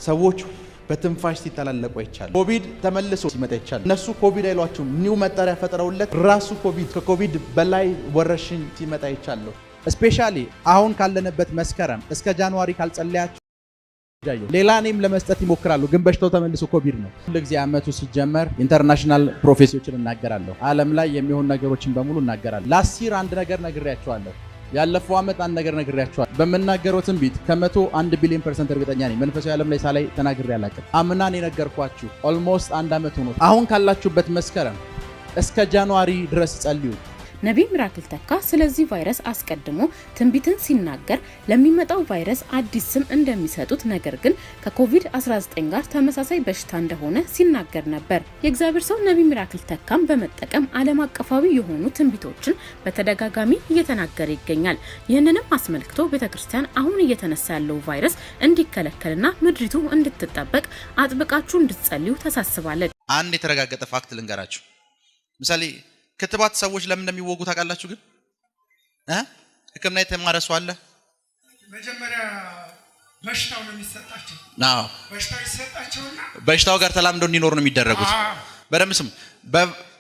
ሰዎች በትንፋሽ ሲተላለቁ ይቻላል። ኮቪድ ተመልሶ ሲመጣ ይቻላል። እነሱ ኮቪድ አይሏቸውም፣ ኒው መጠሪያ ፈጥረውለት ራሱ ኮቪድ ከኮቪድ በላይ ወረርሽኝ ሲመጣ ይቻላል። ስፔሻሊ አሁን ካለንበት መስከረም እስከ ጃንዋሪ ካልጸለያችሁ ሌላ ኔም ለመስጠት ይሞክራሉ፣ ግን በሽታው ተመልሶ ኮቪድ ነው። ሁልጊዜ ዓመቱ ሲጀመር ኢንተርናሽናል ፕሮፌሲዎችን እናገራለሁ። ዓለም ላይ የሚሆኑ ነገሮችን በሙሉ እናገራለሁ። ላስት አንድ ነገር ነግሬያችኋለሁ። ያለፈው ዓመት አንድ ነገር ነግሬያችኋለሁ። በመናገረው ትንቢት ከ101 ቢሊዮን % እርግጠኛ ነኝ። መንፈሳዊ ዓለም ላይ ሳላይ ተናግሬ አላውቅም። አምናን የነገርኳችሁ ኦልሞስት አንድ ዓመት ሆኖ አሁን ካላችሁበት መስከረም እስከ ጃንዋሪ ድረስ ጸልዩ። ነቢይ ሚራክል ተካ ስለዚህ ቫይረስ አስቀድሞ ትንቢትን ሲናገር ለሚመጣው ቫይረስ አዲስ ስም እንደሚሰጡት ነገር ግን ከኮቪድ-19 ጋር ተመሳሳይ በሽታ እንደሆነ ሲናገር ነበር። የእግዚአብሔር ሰው ነቢይ ሚራክል ተካም በመጠቀም ዓለም አቀፋዊ የሆኑ ትንቢቶችን በተደጋጋሚ እየተናገረ ይገኛል። ይህንንም አስመልክቶ ቤተክርስቲያን አሁን እየተነሳ ያለው ቫይረስ እንዲከለከልና ምድሪቱ እንድትጠበቅ አጥብቃችሁ እንድትጸልዩ ተሳስባለች። አንድ የተረጋገጠ ፋክት ልንገራችሁ። ምሳሌ ክትባት ሰዎች ለምን እንደሚወጉ ታውቃላችሁ? ግን ሕክምና የተማረ ሰው አለ። መጀመሪያ በሽታው ነው የሚሰጣቸው። አዎ በሽታው ይሰጣቸውና በሽታው ጋር ተላምደው እንዲኖሩ ነው የሚደረጉት። በደምብ ስም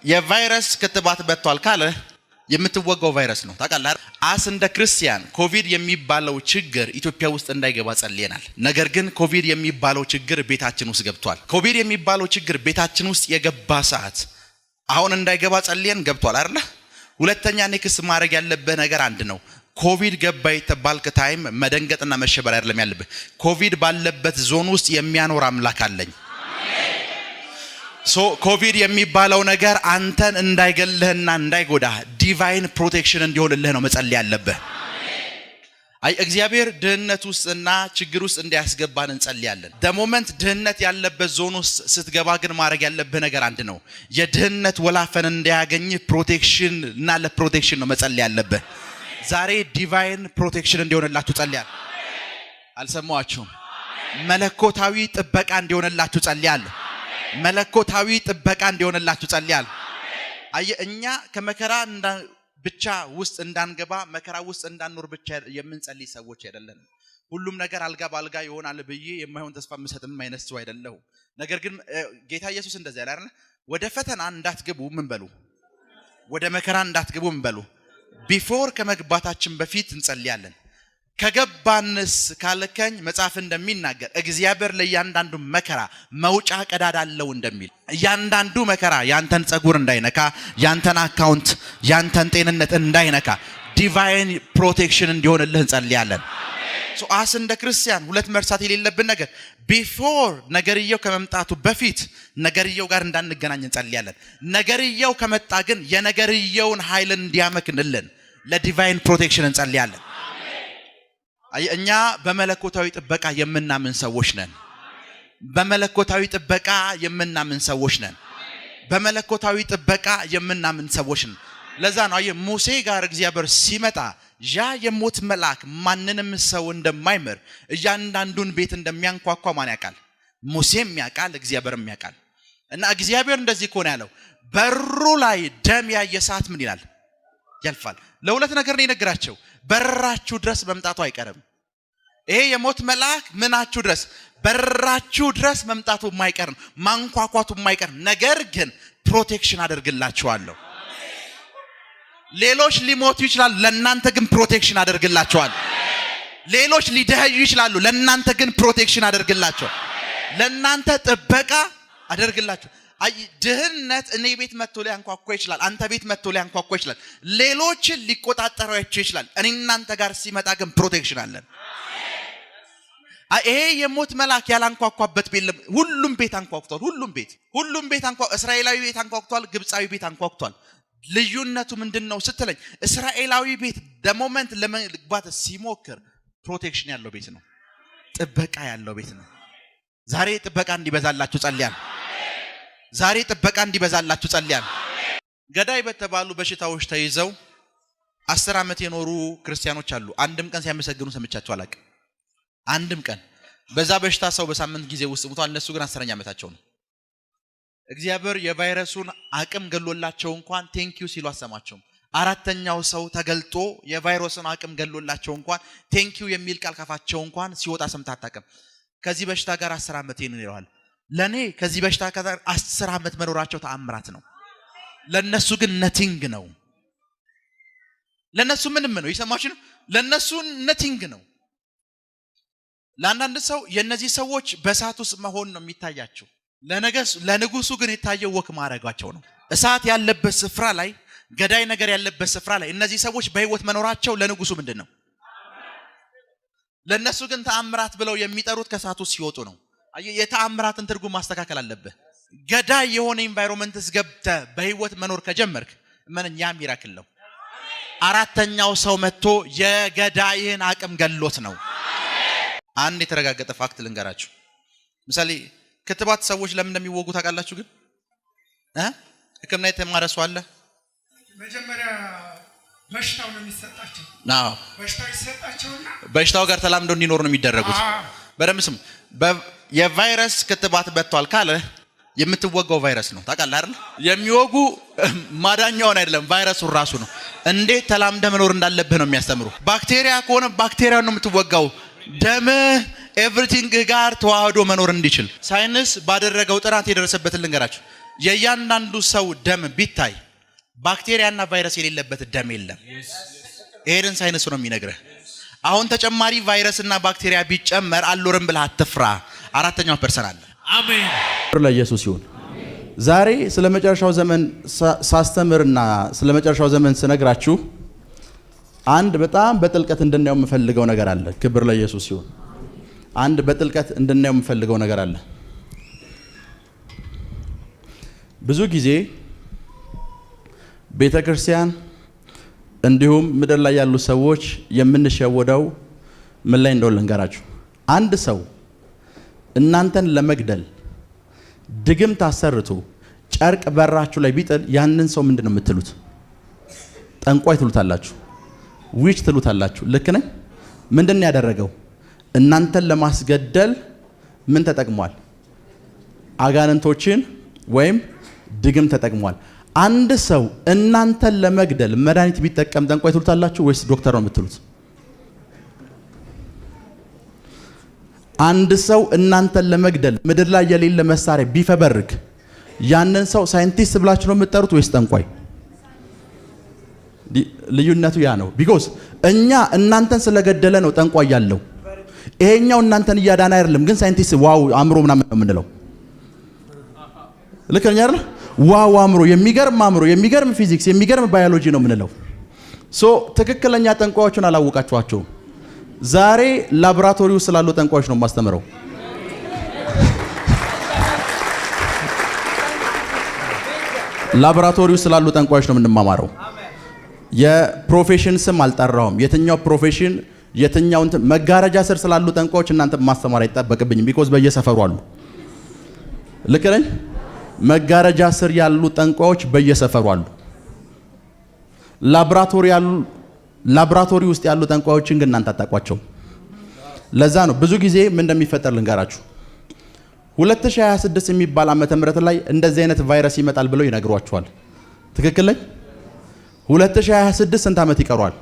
የቫይረስ ክትባት በቷል ካለ የምትወጋው ቫይረስ ነው። ታውቃለህ? አስ እንደ ክርስቲያን ኮቪድ የሚባለው ችግር ኢትዮጵያ ውስጥ እንዳይገባ ጸልየናል። ነገር ግን ኮቪድ የሚባለው ችግር ቤታችን ውስጥ ገብቷል። ኮቪድ የሚባለው ችግር ቤታችን ውስጥ የገባ ሰዓት አሁን እንዳይገባ ጸልየን ገብቷል አይደል? ሁለተኛ ኔክስ ማድረግ ያለበት ነገር አንድ ነው። ኮቪድ ገባ የተባልክ ታይም መደንገጥና መሸበር አይደለም ያለብህ። ኮቪድ ባለበት ዞን ውስጥ የሚያኖር አምላክ አለኝ። ኮቪድ የሚባለው ነገር አንተን እንዳይገልህና እንዳይጎዳህ ዲቫይን ፕሮቴክሽን እንዲሆንልህ ነው መጸለይ ያለብህ። አይ እግዚአብሔር ድህነት ውስጥና ችግር ውስጥ እንዲያስገባን እንጸልያለን። ሞመንት ድህነት ያለበት ዞን ውስጥ ስትገባ ግን ማድረግ ያለብህ ነገር አንድ ነው። የድህነት ወላፈን እንዳያገኝ ፕሮቴክሽን እና ለፕሮቴክሽን ነው መጸለይ ያለብህ። ዛሬ ዲቫይን ፕሮቴክሽን እንዲሆንላችሁ ጸልያለሁ። አልሰማችሁም? መለኮታዊ ጥበቃ እንዲሆንላችሁ ጸልያለሁ። መለኮታዊ ጥበቃ እንዲሆንላችሁ ጸልያለሁ። አይ እኛ ከመከራ ብቻ ውስጥ እንዳንገባ መከራ ውስጥ እንዳንኖር ብቻ የምንጸልይ ሰዎች አይደለንም። ሁሉም ነገር አልጋ ባልጋ ይሆናል ብዬ የማይሆን ተስፋ መስጠትም አይነት ሰው አይደለሁ። ነገር ግን ጌታ ኢየሱስ እንደዚህ ያለ አይደል? ወደ ፈተና እንዳትገቡ ምን በሉ፣ ወደ መከራ እንዳትገቡ ምን በሉ። ቢፎር ከመግባታችን በፊት እንጸልያለን። ከገባንስ ካልከኝ መጽሐፍ እንደሚናገር እግዚአብሔር ለእያንዳንዱ መከራ መውጫ ቀዳዳ አለው እንደሚል እያንዳንዱ መከራ ያንተን ጸጉር እንዳይነካ፣ ያንተን አካውንት፣ ያንተን ጤንነት እንዳይነካ ዲቫይን ፕሮቴክሽን እንዲሆንልህ እንጸልያለን። አስ እንደ ክርስቲያን ሁለት መርሳት የሌለብን ነገር ቢፎር ነገርየው ከመምጣቱ በፊት ነገርየው ጋር እንዳንገናኝ እንጸልያለን። ነገርየው ከመጣ ግን የነገርየውን ኃይል እንዲያመክንልን ለዲቫይን ፕሮቴክሽን እንጸልያለን። እኛ በመለኮታዊ ጥበቃ የምናምን ሰዎች ነን። በመለኮታዊ ጥበቃ የምናምን ሰዎች ነን። በመለኮታዊ ጥበቃ የምናምን ሰዎች ነን። ለዛ ነው ሙሴ ጋር እግዚአብሔር ሲመጣ ያ የሞት መልአክ ማንንም ሰው እንደማይምር እያንዳንዱን ቤት እንደሚያንኳኳ ማን ያውቃል? ሙሴም ያውቃል፣ እግዚአብሔርም ያውቃል። እና እግዚአብሔር እንደዚህ ኮነ ያለው በሩ ላይ ደም ያየ ሰዓት ምን ይላል? ያልፋል። ለሁለት ነገር ነው የነገራቸው። በራችሁ ድረስ መምጣቱ አይቀርም። ይሄ የሞት መልአክ ምናችሁ ድረስ በራችሁ ድረስ መምጣቱ የማይቀር ነው፣ ማንኳኳቱ የማይቀር ነገር ግን ፕሮቴክሽን አደርግላችኋለሁ። ሌሎች ሊሞቱ ይችላሉ፣ ለእናንተ ግን ፕሮቴክሽን አደርግላችኋለሁ። ሌሎች ሊደህዩ ይችላሉ፣ ለእናንተ ግን ፕሮቴክሽን አደርግላችኋለሁ። ለእናንተ ጥበቃ አደርግላችኋለሁ። ድህነት እኔ ቤት መጥቶ ሊያንኳኳ ይችላል፣ አንተ ቤት መጥቶ ሊያንኳኳ ይችላል፣ ሌሎችን ሊቆጣጠሯቸው ይችላል። እኔ እናንተ ጋር ሲመጣ ግን ፕሮቴክሽን አለን። ይሄ የሞት መልአክ ያላንኳኳበት ቤት ሁሉም ቤት አንኳኩቷል። ሁሉም ቤት እስራኤላዊ ቤት አንኳኩቷል፣ ግብፃዊ ቤት አንኳኩቷል። ልዩነቱ ምንድነው ስትለኝ እስራኤላዊ ቤት ሞመንት ለመግባት ሲሞክር ፕሮቴክሽን ያለው ቤት ነው፣ ጥበቃ ያለው ቤት ነው። ዛሬ ጥበቃ እንዲበዛላችሁ ጸልያለሁ። ዛሬ ጥበቃ እንዲበዛላችሁ ጸልያለሁ። ገዳይ በተባሉ በሽታዎች ተይዘው 10 ዓመት የኖሩ ክርስቲያኖች አሉ። አንድም ቀን ሲያመሰግኑ ሰምቻቸው አላውቅም። አንድም ቀን በዛ በሽታ ሰው በሳምንት ጊዜ ውስጥ ሞቷል። እነሱ ግን 10ኛ ዓመታቸው ነው። እግዚአብሔር የቫይረሱን አቅም ገሎላቸው እንኳን ቴንኪዩ ሲሉ አሰማቸውም። አራተኛው ሰው ተገልጦ የቫይረስን አቅም ገሎላቸው እንኳን ቴንኪዩ የሚል ቃል ካፋቸው እንኳን ሲወጣ ሰምታ አታውቅም። ከዚህ በሽታ ጋር 10 ዓመት ይኖራል። ለኔ ከዚህ በሽታ ጋር 10 ዓመት መኖራቸው ተአምራት ነው። ለነሱ ግን ነቲንግ ነው። ለነሱ ምንም ነው። ይሰማችሁ ነው። ለነሱ ነቲንግ ነው። ለአንዳንድ ሰው የነዚህ ሰዎች በእሳት ውስጥ መሆን ነው የሚታያቸው። ለንጉሱ ግን የታየው ወክ ማድረጋቸው ነው። እሳት ያለበት ስፍራ ላይ፣ ገዳይ ነገር ያለበት ስፍራ ላይ እነዚህ ሰዎች በህይወት መኖራቸው ለንጉሱ ምንድነው? ለነሱ ግን ተአምራት ብለው የሚጠሩት ከእሳት ውስጥ ሲወጡ ነው። የተአምራትን ትርጉም ማስተካከል አለብህ። ገዳይ የሆነ ኢንቫይሮንመንትስ ገብተህ በህይወት መኖር ከጀመርክ ምንኛ ሚራክል ነው። አራተኛው ሰው መጥቶ የገዳይን አቅም ገሎት ነው። አንድ የተረጋገጠ ፋክት ልንገራችሁ። ምሳሌ ክትባት ሰዎች ለምን እንደሚወጉ ታውቃላችሁ? ግን ህክምና የተማረ ሰው አለ? መጀመሪያ በሽታው ነው የሚሰጣቸው። አዎ፣ በሽታው ይሰጣቸውና በሽታው ጋር ተላምደው እንዲኖር ነው የሚደረጉት። በደምብ ስሙ። የቫይረስ ክትባት በቷል ካለ የምትወጋው ቫይረስ ነው። ታውቃለህ አይደል? የሚወጉ ማዳኛውን አይደለም፣ ቫይረሱ ራሱ ነው። እንዴት ተላምደ መኖር እንዳለብህ ነው የሚያስተምሩ። ባክቴሪያ ከሆነ ባክቴሪያውን ነው የምትወጋው። ደም ኤቭሪቲንግ ጋር ተዋህዶ መኖር እንዲችል ሳይንስ ባደረገው ጥናት የደረሰበትን ልንገራችሁ። የእያንዳንዱ ሰው ደም ቢታይ ባክቴሪያና ቫይረስ የሌለበት ደም የለም። ይሄን ሳይንስ ነው የሚነግርህ። አሁን ተጨማሪ ቫይረስና ባክቴሪያ ቢጨመር አልኖርም ብለህ አትፍራ። አራተኛው ፐርሰን አለ። አሜን። ለኢየሱስ ይሁን። ዛሬ ስለመጨረሻው ዘመን ሳስተምርና ስለመጨረሻው ዘመን ስነግራችሁ አንድ በጣም በጥልቀት እንድናየው የምፈልገው ነገር አለ። ክብር ለኢየሱስ ይሁን። አንድ በጥልቀት እንድናየው የምፈልገው ነገር አለ። ብዙ ጊዜ ቤተክርስቲያን እንዲሁም ምድር ላይ ያሉ ሰዎች የምንሸወደው ምን ላይ እንደሆነ ልንገራችሁ። አንድ ሰው እናንተን ለመግደል ድግም ታሰርቱ ጨርቅ በራችሁ ላይ ቢጥል ያንን ሰው ምንድነው የምትሉት? ጠንቋይ ትሉታላችሁ፣ ዊች ትሉታላችሁ። ልክ ነኝ? ምንድነው ያደረገው? እናንተን ለማስገደል ምን ተጠቅሟል? አጋንንቶችን ወይም ድግም ተጠቅሟል። አንድ ሰው እናንተን ለመግደል መድኃኒት ቢጠቀም ጠንቋይ ትሉታላችሁ ወይስ ዶክተር ነው የምትሉት? አንድ ሰው እናንተን ለመግደል ምድር ላይ የሌለ መሳሪያ ቢፈበርክ ያንን ሰው ሳይንቲስት ብላችሁ ነው የምትጠሩት ወይስ ጠንቋይ? ልዩነቱ ያ ነው። ቢኮዝ እኛ እናንተን ስለገደለ ነው ጠንቋይ ያለው። ይሄኛው እናንተን እያዳነ አይደለም፣ ግን ሳይንቲስት ዋው አእምሮ ምናምን ነው የምንለው። ልክ ነኝ አይደል? ዋው አእምሮ፣ የሚገርም ፊዚክስ፣ የሚገርም ባዮሎጂ ነው የምንለው። ሶ ትክክለኛ ጠንቋዮችን አላወቃችኋቸውም። ዛሬ ላቦራቶሪ ውስጥ ስላሉ ጠንቋዮች ነው የማስተምረው። ላቦራቶሪ ውስጥ ስላሉ ጠንቋዮች ነው የምንማማረው። የፕሮፌሽን ስም አልጠራውም። የትኛው ፕሮፌሽን የትኛው መጋረጃ ስር ስላሉ ጠንቋዮች እናንተ ማስተማር አይጠበቅብኝም። ቢኮዝ በየሰፈሩ አሉ። ልክ ነኝ? መጋረጃ ስር ያሉ ጠንቋዮች በየሰፈሩ አሉ። ላቦራቶሪ ውስጥ ያሉ ጠንቋዮችን ግን እናንተ አታውቋቸው። ለዛ ነው ብዙ ጊዜ ምን እንደሚፈጠር ልንገራችሁ። 2026 የሚባል ዓመተ ምህረት ላይ እንደዚህ አይነት ቫይረስ ይመጣል ብለው ይነግሯቸዋል። ትክክል ነኝ? 2026 ስንት ዓመት ይቀረዋል?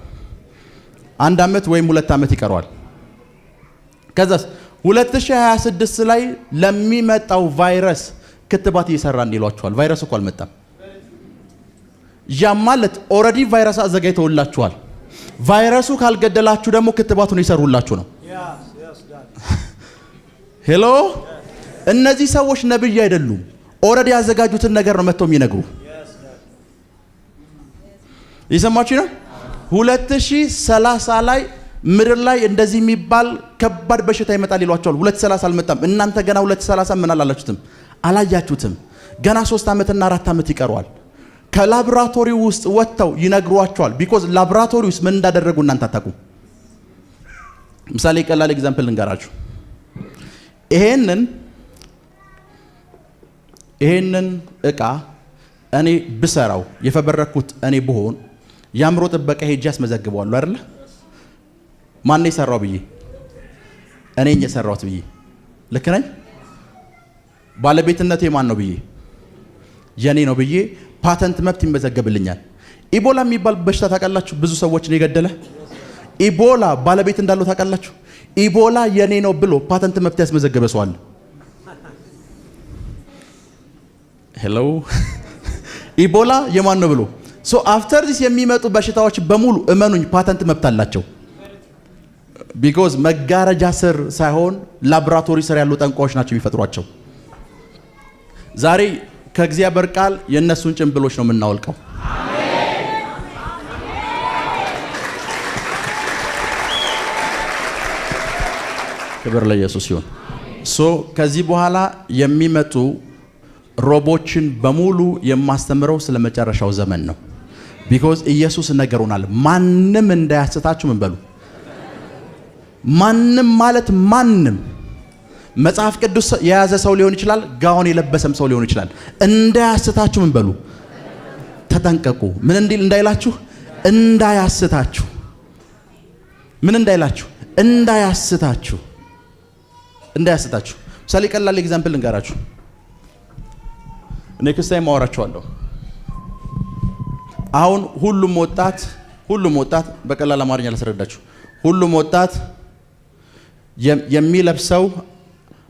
1 ዓመት ወይም 2 ዓመት ይቀረዋል። ከዛስ 2026 ላይ ለሚመጣው ቫይረስ ክትባት እየሰራን ይሏቸዋል። ቫይረስ እኮ አልመጣም። ያ ማለት ኦልሬዲ ቫይረስ አዘጋጅተውላችኋል። ቫይረሱ ካልገደላችሁ ደግሞ ክትባቱን ይሰሩላችሁ ነው። ሄሎ፣ እነዚህ ሰዎች ነብይ አይደሉም። ኦልሬዲ ያዘጋጁትን ነገር ነው መጥተው የሚነግሩ። ይሰማችሁ ነው። 2030 ላይ ምድር ላይ እንደዚህ የሚባል ከባድ በሽታ ይመጣል ይሏቸዋል። 2030 አልመጣም። እናንተ ገና 2030 ምን አላላችሁትም? አላያችሁትም። ገና 3 ዓመትና 4 ዓመት ይቀረዋል። ከላቦራቶሪ ውስጥ ወጥተው ይነግሯቸዋል። ቢኮዝ ላቦራቶሪ ውስጥ ምን እንዳደረጉ እናንተ አታውቁም። ምሳሌ ቀላል ኤግዛምፕል ልንገራችሁ። ይሄንን እቃ እኔ ብሰራው የፈበረኩት እኔ ብሆን የአእምሮ ጥበቃ ሄጄ አስመዘግበዋለሁ አይደል? ማን ነው የሰራው ብዬ? እኔ ነኝ የሰራሁት ብዬ። ልክ ነኝ? ባለቤትነቴ ማን ነው ብዬ? የኔ ነው ብዬ ፓተንት መብት ይመዘገብልኛል። ኢቦላ የሚባል በሽታ ታውቃላችሁ? ብዙ ሰዎችን የገደለ ኢቦላ ባለቤት እንዳለው ታውቃላችሁ? ኢቦላ የኔ ነው ብሎ ፓተንት መብት ያስመዘገበ ሰው አለ? ሄሎ ኢቦላ የማን ነው ብሎ ሶ አፍተር ዲስ የሚመጡ በሽታዎች በሙሉ እመኑኝ ፓተንት መብት አላቸው። ቢኮዝ መጋረጃ ስር ሳይሆን ላቦራቶሪ ስር ያሉ ጠንቋዮች ናቸው የሚፈጥሯቸው። ዛሬ ከእግዚአብሔር ቃል የእነሱን ጭንብሎች ነው የምናወልቀው። ክብር ለኢየሱስ ይሁን። ሶ ከዚህ በኋላ የሚመጡ ሮቦችን በሙሉ የማስተምረው ስለ መጨረሻው ዘመን ነው። ቢኮዝ ኢየሱስ ነገሩናል። ማንም እንዳያስታችሁ ምን በሉ። ማንም ማለት ማንም መጽሐፍ ቅዱስ የያዘ ሰው ሊሆን ይችላል፣ ጋውን የለበሰም ሰው ሊሆን ይችላል። እንዳያስታችሁ ምን በሉ፣ ተጠንቀቁ። ምን እንዲል እንዳይላችሁ፣ እንዳያስታችሁ። ምን እንዳይላችሁ፣ እንዳያስታችሁ፣ እንዳያስታችሁ። ምሳሌ ቀላል ኤግዛምፕል ልንገራችሁ። ኔክስት ታይም አወራችኋለሁ። አሁን ሁሉም ወጣት በቀላል አማርኛ ላስረዳችሁ። ሁሉም ወጣት የሚለብሰው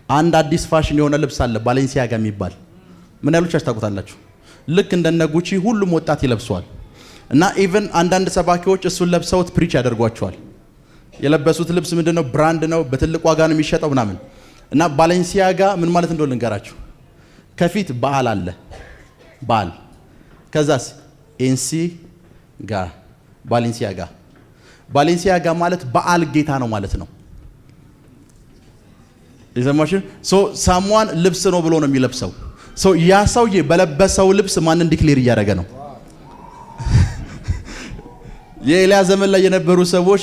አንድ አዲስ ፋሽን የሆነ ልብስ አለ፣ ባሌንሲያጋ የሚባል። ምን ያሉች ታውቁታላችሁ? ልክ እንደነ ጉቺ ሁሉም ወጣት ይለብሰዋል። እና ኢቭን አንዳንድ ሰባኪዎች እሱን ለብሰውት ፕሪች ያደርጓቸዋል። የለበሱት ልብስ ምንድነው? ብራንድ ነው፣ በትልቅ ዋጋ ነው የሚሸጠው ምናምን። እና ባሌንሲያጋ ምን ማለት እንደሆነ ልንገራችሁ። ከፊት በዓል አለ፣ በዓል። ከዛስ ኤንሲ ጋ ባሌንሲያጋ ማለት በዓል ጌታ ነው ማለት ነው። የሰማችሁ? ሳሙዋን ልብስ ነው ብሎ ነው የሚለብሰው። ያ ሰውዬ በለበሰው ልብስ ማንን ዲክሌር እያደረገ ነው? የኤልያስ ዘመን ላይ የነበሩ ሰዎች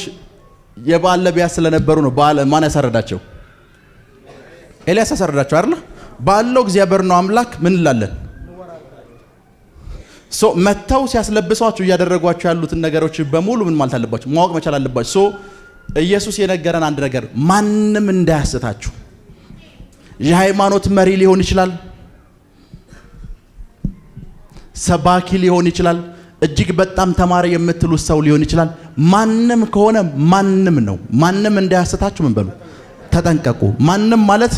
የበዓል ነቢያት ስለነበሩ ነው። በዓል ማን ያሳረዳቸው? ኤልያስ ያሳረዳቸው አይደል? ባለው እግዚአብሔር ነው አምላክ። ምን እንላለን? መተው ሲያስለብሷቸው እያደረጓቸው ያሉትን ነገሮች በሙሉ ምን ማለት አለባቸው? ማወቅ መቻል አለባቸው። ኢየሱስ የነገረን አንድ ነገር፣ ማንም እንዳያስታችሁ። የሃይማኖት መሪ ሊሆን ይችላል፣ ሰባኪ ሊሆን ይችላል፣ እጅግ በጣም ተማሪ የምትሉት ሰው ሊሆን ይችላል። ማንም ከሆነ ማንም ነው። ማንም እንዳያስታችሁ ምን በሉ፣ ተጠንቀቁ። ማንም ማለት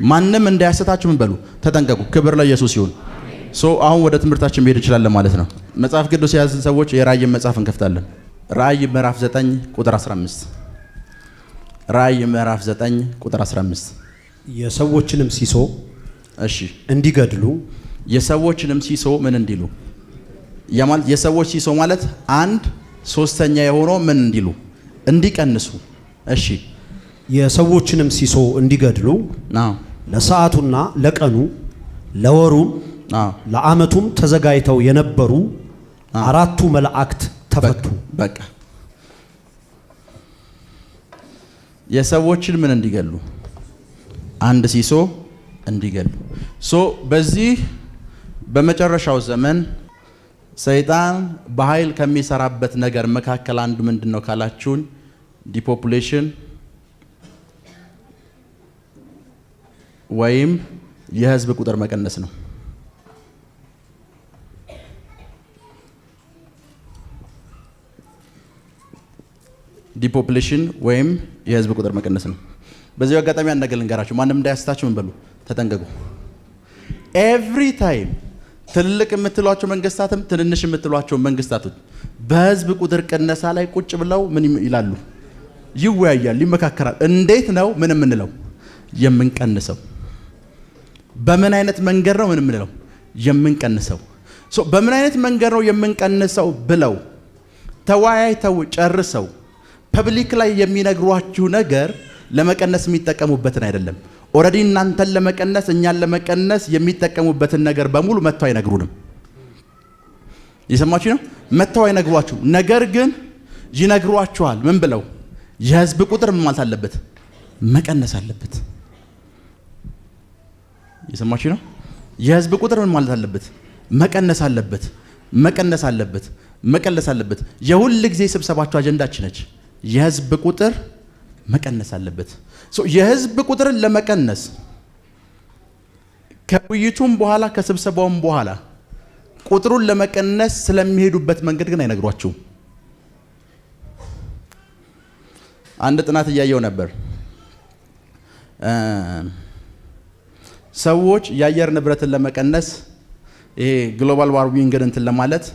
ማንም እንዳያስታችሁ ምን በሉ፣ ተጠንቀቁ። ክብር ለኢየሱስ ይሁን። አሁን ወደ ትምህርታችን መሄድ እንችላለን ማለት ነው። መጽሐፍ ቅዱስ የያዝን ሰዎች የራእይ መጽሐፍ እንከፍታለን። ራእይ ምዕራፍ 9 ቁጥር 15። ራእይ ምዕራፍ 9 ቁጥር 15። የሰዎችንም ሲሶ እሺ እንዲገድሉ፣ የሰዎችንም ሲሶ ምን እንዲሉ? ያማል የሰዎች ሲሶ ማለት 1/3 የሆነው ምን እንዲሉ? እንዲቀንሱ። እሺ የሰዎችንም ሲሶ እንዲገድሉ ለሰዓቱና ለቀኑ ለወሩም ለዓመቱም ተዘጋጅተው የነበሩ 4ቱ መላእክት ተፈቱ። በቃ የሰዎችን ምን እንዲገሉ? አንድ ሲሶ እንዲገሉ። በዚህ በመጨረሻው ዘመን ሰይጣን በኃይል ከሚሰራበት ነገር መካከል አንዱ ምንድነው ካላችሁን፣ ዲፖፑሌሽን ወይም የህዝብ ቁጥር መቀነስ ነው። ዲፖፑሌሽን ወይም የህዝብ ቁጥር መቀነስ ነው። በዚህ አጋጣሚ አንድ ነገር ልንገራችሁ፣ ማንም እንዳያስታችሁ ምን በሉ፣ ተጠንቀቁ። ኤቭሪ ታይም ትልቅ የምትሏቸው መንግስታትም ትንንሽ የምትሏቸው መንግስታቶች በህዝብ ቁጥር ቅነሳ ላይ ቁጭ ብለው ምን ይላሉ? ይወያያሉ፣ ይመካከራሉ። እንዴት ነው ምን የምንለው? የምንቀንሰው። በምን አይነት መንገድ ነው ምን የምንለው? የምንቀንሰው። በምን አይነት መንገድ ነው የምንቀንሰው ብለው ተወያይተው ጨርሰው ፐብሊክ ላይ የሚነግሯችሁ ነገር ለመቀነስ የሚጠቀሙበትን አይደለም። ኦሬዲ እናንተን ለመቀነስ እኛን ለመቀነስ የሚጠቀሙበትን ነገር በሙሉ መተው አይነግሩንም። ይሰማችሁ ነው? መተው አይነግሯችሁ። ነገር ግን ይነግሯችኋል። ምን ብለው? የህዝብ ቁጥር ምን ማለት አለበት? መቀነስ አለበት። ይሰማችሁ ነው? የህዝብ ቁጥር ምን ማለት አለበት? መቀነስ አለበት። መቀነስ አለበት። መቀነስ አለበት። የሁል ጊዜ ስብሰባችሁ አጀንዳችን ነች። የህዝብ ቁጥር መቀነስ አለበት። የህዝብ ቁጥርን ለመቀነስ ከውይይቱም በኋላ ከስብሰባውም በኋላ ቁጥሩን ለመቀነስ ስለሚሄዱበት መንገድ ግን አይነግሯችሁም። አንድ ጥናት እያየው ነበር። ሰዎች የአየር ንብረትን ለመቀነስ ይሄ ግሎባል ዋርሚንግን እንትን ለማለት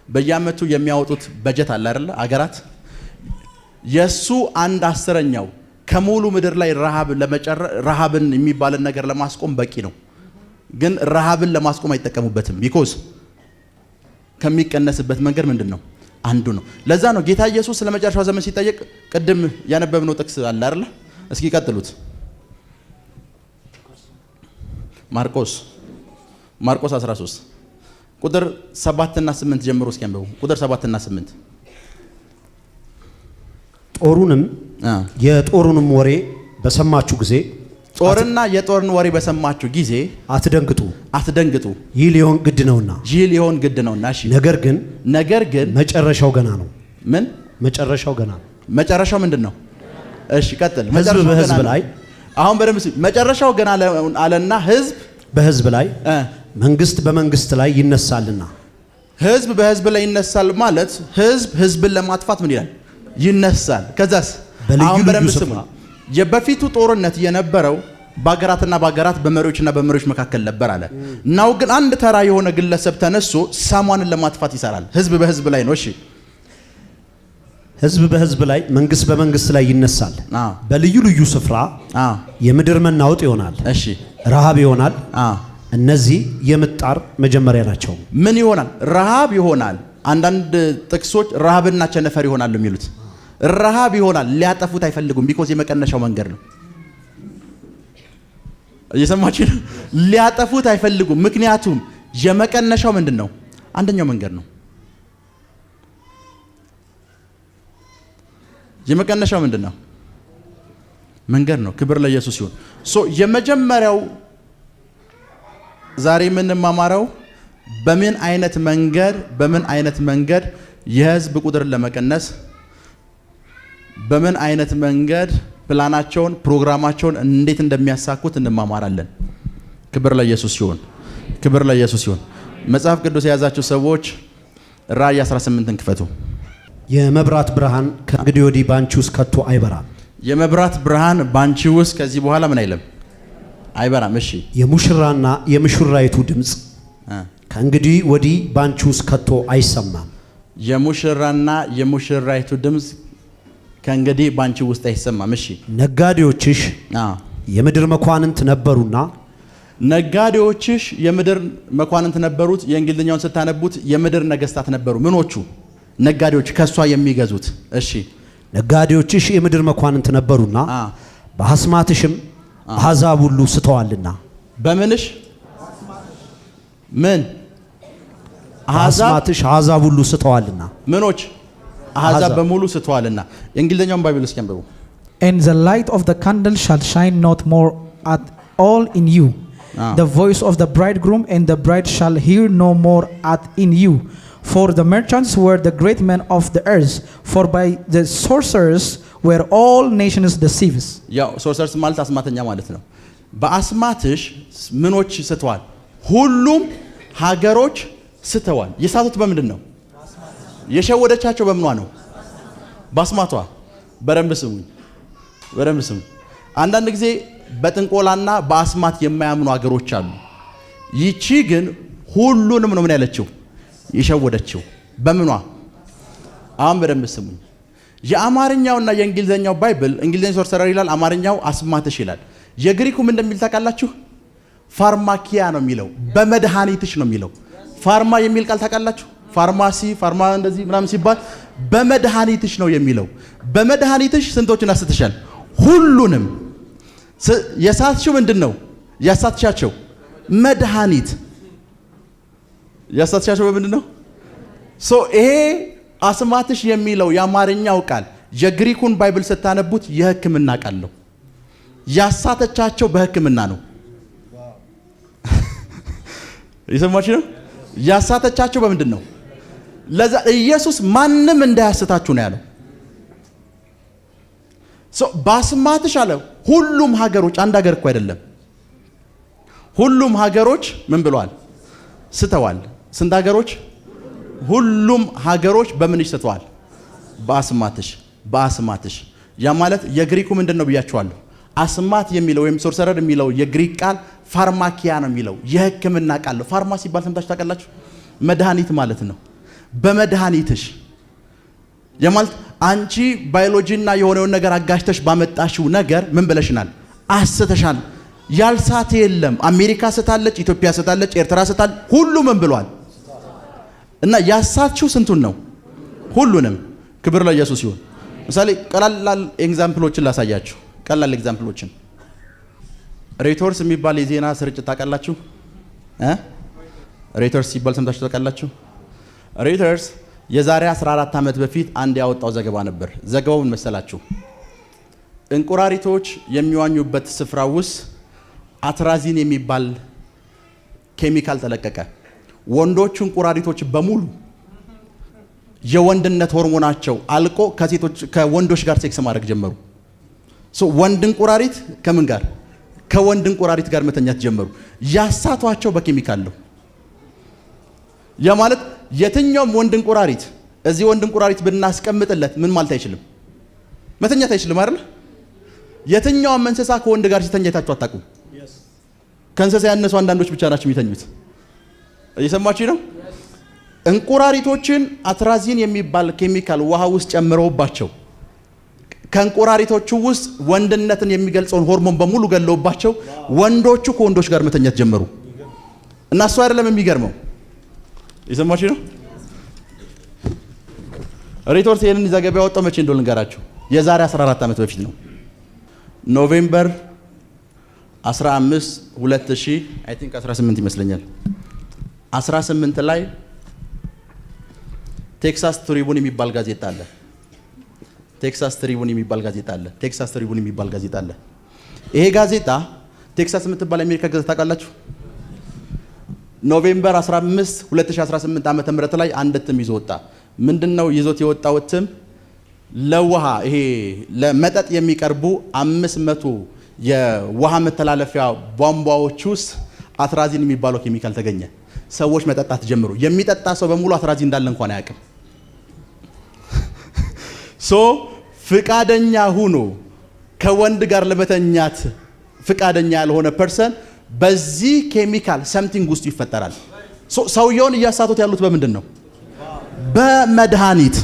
በየአመቱ የሚያወጡት በጀት አለ አይደል? አገራት የሱ 1/10 ከሙሉ ምድር ላይ ረሃብን የሚባልን ነገር ለማስቆም በቂ ነው። ግን ረሃብን ለማስቆም አይጠቀሙበትም። ቢኮዝ ከሚቀነስበት መንገድ ምንድነው? አንዱ ነው። ለዛ ነው ጌታ ኢየሱስ ስለመጨረሻው ዘመን ሲጠየቅ ቅድም ያነበብነው ጥቅስ አለ አይደል? እስኪ ቀጥሉት። ማርቆስ 13 ቁጥር 7 እና 8 ጀምሮ እስኪ አንብቡ። ቁጥር 7 እና 8 የጦሩንም ወሬ በሰማችሁ ጊዜ ጦርና የጦርን ወሬ በሰማችሁ ጊዜ አትደንግጡ፣ ይህ ሊሆን ግድ ነውና። እሺ ነገር ግን መጨረሻው ገና ነው። ምን መጨረሻው ገና ነው? መጨረሻው ምንድነው? እሺ ቀጥል። ህዝብ በህዝብ ላይ አሁን በደምብ መጨረሻው ገና አለና ህዝብ በህዝብ ላይ መንግስት በመንግስት ላይ ይነሳልና። ህዝብ በህዝብ ላይ ይነሳል ማለት ህዝብ ህዝብን ለማጥፋት ምን ይላል? ይነሳል። ከዛስ አሁን በደምብ ስሙ። የበፊቱ ጦርነት የነበረው በአገራትና በአገራት በመሪዎችና በመሪዎች መካከል ነበር አለ። ናው ግን አንድ ተራ የሆነ ግለሰብ ተነስቶ ሳሟንን ለማጥፋት ይሰራል። ህዝብ በህዝብ ላይ ነው። እሺ ህዝብ በህዝብ ላይ መንግስት በመንግስት ላይ ይነሳል። በልዩ ልዩ ስፍራ የምድር መናወጥ ይሆናል። እሺ ረሃብ ይሆናል። እነዚህ የምጣር መጀመሪያ ናቸው። ምን ይሆናል? ረሃብ ይሆናል። አንዳንድ ጥቅሶች ረሃብና ቸነፈር ይሆናል የሚሉት ረሃብ ይሆናል። ሊያጠፉት አይፈልጉም። ቢኮዝ የመቀነሻው መንገድ ነው። እየሰማችሁ ነው? ሊያጠፉት አይፈልጉም። ምክንያቱም የመቀነሻው ምንድነው? አንደኛው መንገድ ነው። የመቀነሻው ምንድነው? መንገድ ነው። ክብር ለኢየሱስ ይሁን። የመጀመሪያው ዛሬ የምንማማረው በምን አይነት መንገድ የህዝብ ቁጥርን ለመቀነስ በምን አይነት መንገድ ፕላናቸውን ፕሮግራማቸውን እንዴት እንደሚያሳኩት እንማማራለን። ክብር ለኢየሱስ ይሁን። መጽሐፍ ቅዱስ የያዛችሁ ሰዎች ራእይ 18ን ክፈቱ። የመብራት ብርሃን ከእንግዲህ ወዲህ ባንቺ ውስጥ ከቶ አይበራም። የመብራት ብርሃን ባንቺ ውስጥ ከዚህ በኋላ ምን አይልም? አይበራም። እሺ የሙሽራና የሙሽራይቱ ድምጽ ከእንግዲህ ወዲህ ባንቺ ውስጥ ከቶ አይሰማም። የሙሽራና የሙሽራይቱ ድምጽ ከእንግዲህ ባንቺ ውስጥ አይሰማም። እሺ ነጋዴዎችሽ የምድር መኳንንት ነበሩና ነጋዴዎችሽ የምድር መኳንንት ነበሩት። የእንግሊዝኛውን ስታነቡት የምድር ነገስታት ነበሩ። ምኖቹ? ነጋዴዎች ከሷ የሚገዙት። እሺ ነጋዴዎችሽ የምድር መኳንንት ነበሩና በአስማትሽም አሕዛብ ሁሉ ስተዋልና። በምንሽ? ምን? አስማትሽ አሕዛብ ሁሉ ስተዋልና። ምኖች? አሕዛብ በሙሉ ስተዋልና። የእንግሊዝኛውን ባይብል እስኪ አንብቡ። And the light of the candle shall shine not more at all in you. The voice of the bridegroom and the bride shall hear no more at in you. For the merchants were the great men of the earth. For by the sorcerers were all nations deceived. ያው ሶርሰርስ ማለት አስማተኛ ማለት ነው። በአስማትሽ ምኖች ስተዋል? ሁሉም ሀገሮች ስተዋል። የሳቱት በምንድን ነው? የሸወደቻቸው በምኗ ነው? በአስማቷ። በደንብ ስሙኝ። አንዳንድ ጊዜ በጥንቆላና በአስማት የማያምኑ ሀገሮች አሉ። ይቺ ግን ሁሉንም ነው ምን ያለችው? የሸወደችው። በምኗ? አሁን በደንብ ስሙኝ። የአማርኛውና የእንግሊዘኛው ባይብል እንግሊዘኛው ሶርሰረር ይላል፣ አማርኛው አስማትሽ ይላል። የግሪኩ ምን እንደሚል ታውቃላችሁ? ፋርማኪያ ነው የሚለው፣ በመድኃኒትሽ ነው የሚለው። ፋርማ የሚል ቃል ታውቃላችሁ? ፋርማሲ፣ ፋርማ እንደዚህ ምናምን ሲባል በመድኃኒትሽ ነው የሚለው። በመድኃኒትሽ ስንቶችን አስትሻል? ሁሉንም። የሳትሽው ምንድነው? ያሳትሻቸው መድኃኒት። ያሳትሻቸው በምንድነው? ይሄ አስማትሽ የሚለው የአማርኛው ቃል የግሪኩን ባይብል ስታነቡት የሕክምና ቃል ነው። ያሳተቻቸው በሕክምና ነው። የሰማችሁ ነው? ያሳተቻቸው በምንድን ነው? ለዛ ኢየሱስ ማንም እንዳያስታችሁ ነው ያለው። በአስማትሽ አለ ሁሉም ሀገሮች፣ አንድ ሀገር እኮ አይደለም፣ ሁሉም ሀገሮች ምን ብለዋል? ስተዋል። ስንት ሀገሮች? ሁሉም ሀገሮች በምንሽ ስተዋል? በአስማትሽ። ያ ማለት የግሪኩ ምንድነው ብያችኋለሁ። አስማት የሚለው ወይም ሶርሰረር የሚለው የግሪክ ቃል ፋርማኪያ ነው የሚለው የሕክምና ቃል ነው። ፋርማ ሲባል ሰምታችሁ ታውቃላችሁ? መድኃኒት ማለት ነው። በመድኃኒትሽ የማለት አንቺ ባዮሎጂና የሆነውን ነገር አጋሽተሽ ባመጣሽው ነገር ምን ብለሽናል? አስተሻል። ያልሳተ የለም። አሜሪካ ስታለች፣ ኢትዮጵያ ስታለች፣ ኤርትራ ስታል ሁሉ ምን ብሏል? እና ያሳትሽው ስንቱን ነው? ሁሉንም። ክብር ለኢየሱስ ይሁን። ምሳሌ ቀላል ኤግዛምፕሎችን ላሳያችሁ። ቀላል ኤግዛምፕሎችን ሬቶርስ የሚባል የዜና ስርጭት ታውቃላችሁ? ሬቶርስ ሲባል ሰምታችሁ ታውቃላችሁ? ሬቶርስ የዛሬ 14 ዓመት በፊት አንድ ያወጣው ዘገባ ነበር። ዘገባው ምን መሰላችሁ? እንቁራሪቶች የሚዋኙበት ስፍራ ውስጥ አትራዚን የሚባል ኬሚካል ተለቀቀ። ወንዶቹ እንቁራሪቶች በሙሉ የወንድነት ሆርሞናቸው አልቆ ከወንዶች ጋር ሴክስ ማድረግ ጀመሩ። ወንድ እንቁራሪት ከምን ጋር? ከወንድ እንቁራሪት ጋር መተኛት ጀመሩ። ያሳቷቸው በኬሚካል ነው። ያ ማለት የትኛውም ወንድ እንቁራሪት እዚህ ወንድ እንቁራሪት ብናስቀምጥለት ምን ማለት አይችልም? መተኛት አይችልም አይደል? የትኛውም እንስሳ ከወንድ ጋር ሲተኛ አይታችሁ አታውቁም? ከእንስሳ ያነሱ አንዳንዶች ብቻ ናቸው የሚተኙት። እየሰማችሁ ነው? እንቁራሪቶችን አትራዚን የሚባል ኬሚካል ውሃ ውስጥ ጨምረውባቸው ከእንቁራሪቶቹ ውስጥ ወንድነትን የሚገልጸውን ሆርሞን በሙሉ ገለውባቸው ወንዶቹ ከወንዶች ጋር መተኛት ጀመሩ። እና እሱ አይደለም የሚገርመው። እየሰማችሁ ነው? ሬቶርስ ይሄንን ዘገባ ያወጣው መቼ እንደሆነ ልንገራችሁ። የዛሬ 14 ዓመት በፊት ነው። ኖቬምበር 15 2000 አይ ቲንክ 18 ይመስለኛል 18 ላይ ቴክሳስ ትሪቡን የሚባል ጋዜጣ አለ። ቴክሳስ ትሪቡን የሚባል ጋዜጣ አለ። ይሄ ጋዜጣ ቴክሳስ የምትባል አሜሪካ ግዛት ታውቃላችሁ? ኖቬምበር 15 2018 ዓመተ ምህረት ላይ አንድ እትም ይዞ ወጣ። ምንድነው ይዞት የወጣው እትም? ለውሃ ይሄ ለመጠጥ የሚቀርቡ 500 የውሃ መተላለፊያ ቧንቧዎች ውስጥ አትራዚን የሚባለው ኬሚካል ተገኘ። ሰዎች መጠጣት ጀምሩ። የሚጠጣ ሰው በሙሉ አትራዚን እንዳለ እንኳን አያውቅም። ፍቃደኛ ሁኖ ከወንድ ጋር ለመተኛት ፍቃደኛ ያልሆነ ፐርሰን በዚህ ኬሚካል ሰምቲንግ ውስጥ ይፈጠራል። ሰውየውን እያሳቱት ያሉት በምንድን ነው? በመድኃኒት።